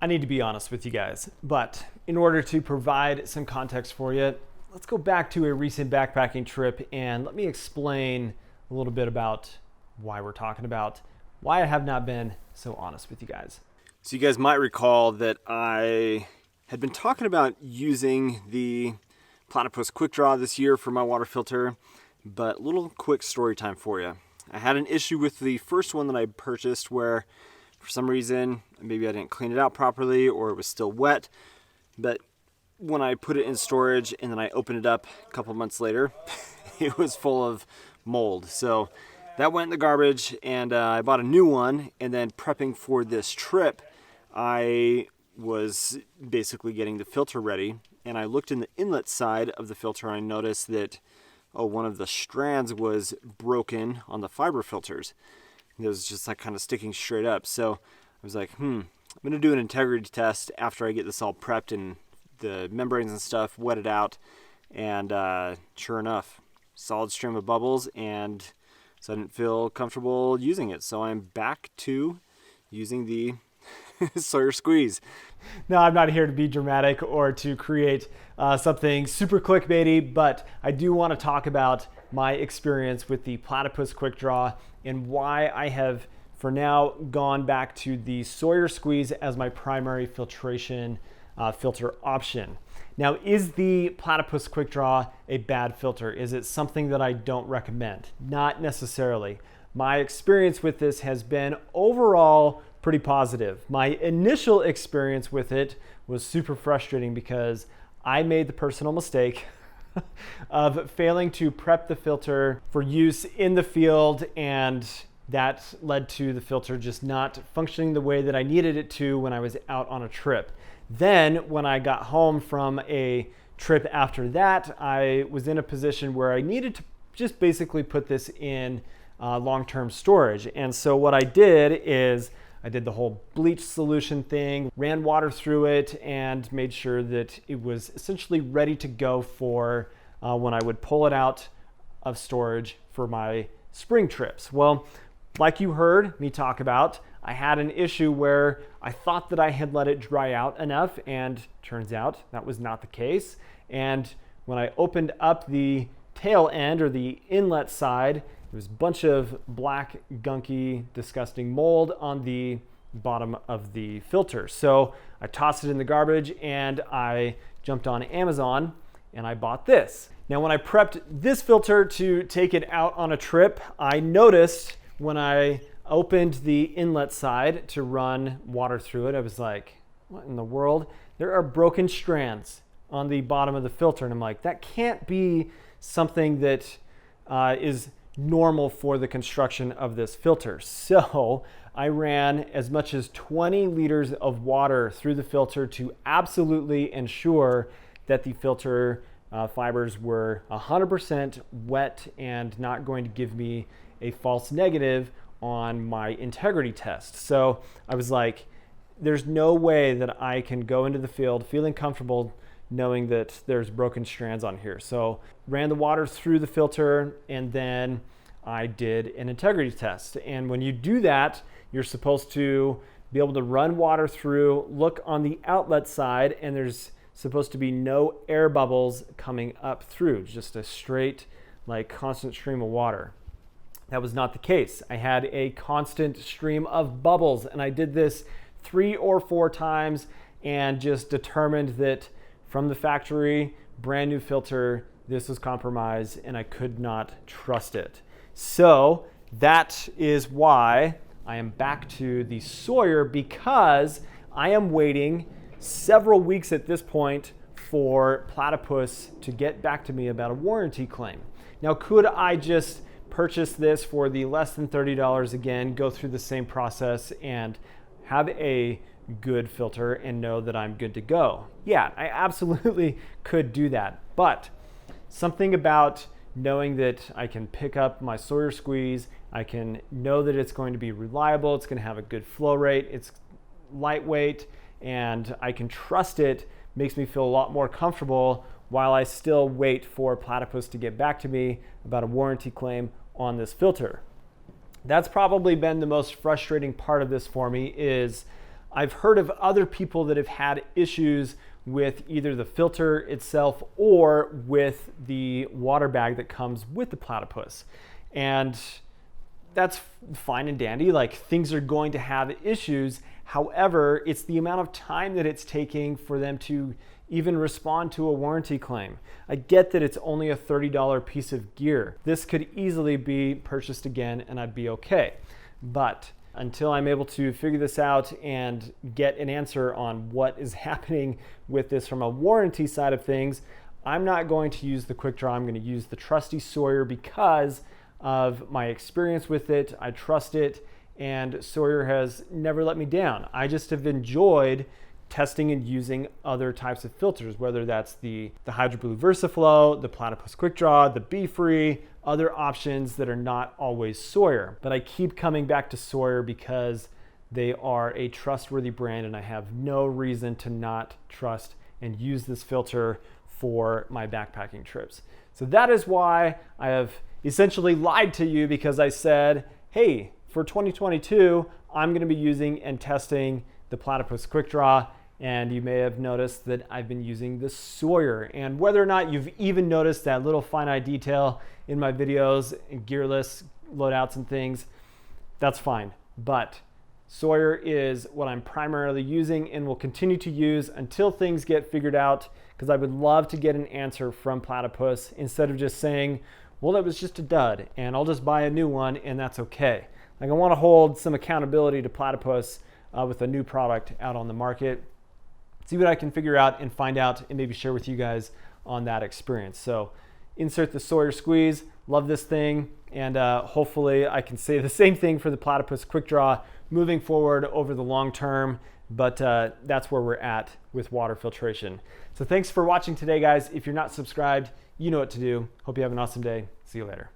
I need to be honest with you guys, but in order to provide some context for you, let's go back to a recent backpacking trip and let me explain a little bit about why we're talking about why I have not been so honest with you guys. So you guys might recall that I had been talking about using the Platypus Quickdraw this year for my water filter, but little quick story time for you. I had an issue with the first one that I purchased where for some reason, maybe I didn't clean it out properly or it was still wet, but when I put it in storage and then I opened it up a couple months later, it was full of mold. So that went in the garbage and I bought a new one, and then prepping for this trip, I was basically getting the filter ready, and I looked in the inlet side of the filter and I noticed that one of the strands was broken on the fiber filters. It was just like kind of sticking straight up. So I was like, I'm going to do an integrity test after I get this all prepped and the membranes and stuff wetted out. And sure enough, solid stream of bubbles, and so I didn't feel comfortable using it. So I'm back to using the Sawyer Squeeze. No, I'm not here to be dramatic or to create something super clickbaity, but I do want to talk about my experience with the Platypus Quickdraw and why I have, for now, gone back to the Sawyer Squeeze as my primary filtration filter option. Now, is the Platypus Quickdraw a bad filter? Is it something that I don't recommend? Not necessarily. My experience with this has been overall pretty positive. My initial experience with it was super frustrating because I made the personal mistake of failing to prep the filter for use in the field, and that led to the filter just not functioning the way that I needed it to when I was out on a trip. Then when I got home from a trip after that, I was in a position where I needed to just basically put this in long-term storage. And so what I did is I did the whole bleach solution thing, ran water through it, and made sure that it was essentially ready to go for when I would pull it out of storage for my spring trips. Well, like you heard me talk about, I had an issue where I thought that I had let it dry out enough, and turns out that was not the case. And when I opened up the tail end or the inlet side, there was a bunch of black, gunky, disgusting mold on the bottom of the filter. So I tossed it in the garbage and I jumped on Amazon and I bought this. Now, when I prepped this filter to take it out on a trip, I noticed when I opened the inlet side to run water through it, I was like, what in the world? There are broken strands on the bottom of the filter. And I'm like, that can't be something that is normal for the construction of this filter. So I ran as much as 20 liters of water through the filter to absolutely ensure that the filter fibers were 100% wet and not going to give me a false negative on my integrity test. So I was like, there's no way that I can go into the field feeling comfortable knowing that there's broken strands on here. So ran the water through the filter, and then I did an integrity test. And when you do that, you're supposed to be able to run water through, look on the outlet side, and there's supposed to be no air bubbles coming up through, just a straight, like, constant stream of water. That was not the case. I had a constant stream of bubbles, and I did this 3 or 4 times and just determined that from the factory, brand new filter, this was compromised and I could not trust it. So that is why I am back to the Sawyer, because I am waiting several weeks at this point for Platypus to get back to me about a warranty claim. Now, could I just purchase this for the less than $30 again, go through the same process and have a good filter and know that I'm good to go? Yeah, I absolutely could do that. But something about knowing that I can pick up my Sawyer Squeeze, I can know that it's going to be reliable, it's going to have a good flow rate, it's lightweight, and I can trust it, makes me feel a lot more comfortable while I still wait for Platypus to get back to me about a warranty claim on this filter. That's probably been the most frustrating part of this for me, is I've heard of other people that have had issues with either the filter itself or with the water bag that comes with the Platypus. And that's fine and dandy. Like, things are going to have issues. However, it's the amount of time that it's taking for them to even respond to a warranty claim. I get that it's only a $30 piece of gear. This could easily be purchased again and I'd be okay. But until I'm able to figure this out and get an answer on what is happening with this from a warranty side of things, I'm not going to use the Quickdraw. I'm going to use the trusty Sawyer because of my experience with it. I trust it, and Sawyer has never let me down. I just have enjoyed testing and using other types of filters, whether that's the Hydro Blue VersaFlow, the Platypus Quickdraw, the Be Free, other options that are not always Sawyer. But I keep coming back to Sawyer because they are a trustworthy brand, and I have no reason to not trust and use this filter for my backpacking trips. So that is why I have essentially lied to you, because I said, hey, for 2022, I'm going to be using and testing the Platypus Quickdraw. And you may have noticed that I've been using the Sawyer. And whether or not you've even noticed that little finite detail in my videos, gearless loadouts and things, that's fine. But Sawyer is what I'm primarily using and will continue to use until things get figured out, because I would love to get an answer from Platypus instead of just saying, well, it was just a dud and I'll just buy a new one and that's okay. Like, I want to hold some accountability to Platypus with a new product out on the market. See what I can figure out and find out and maybe share with you guys on that experience. So insert the Sawyer Squeeze. Love this thing. And hopefully I can say the same thing for the Platypus Quickdraw moving forward over the long term. But that's where we're at with water filtration. So thanks for watching today, guys. If you're not subscribed, you know what to do. Hope you have an awesome day. See you later.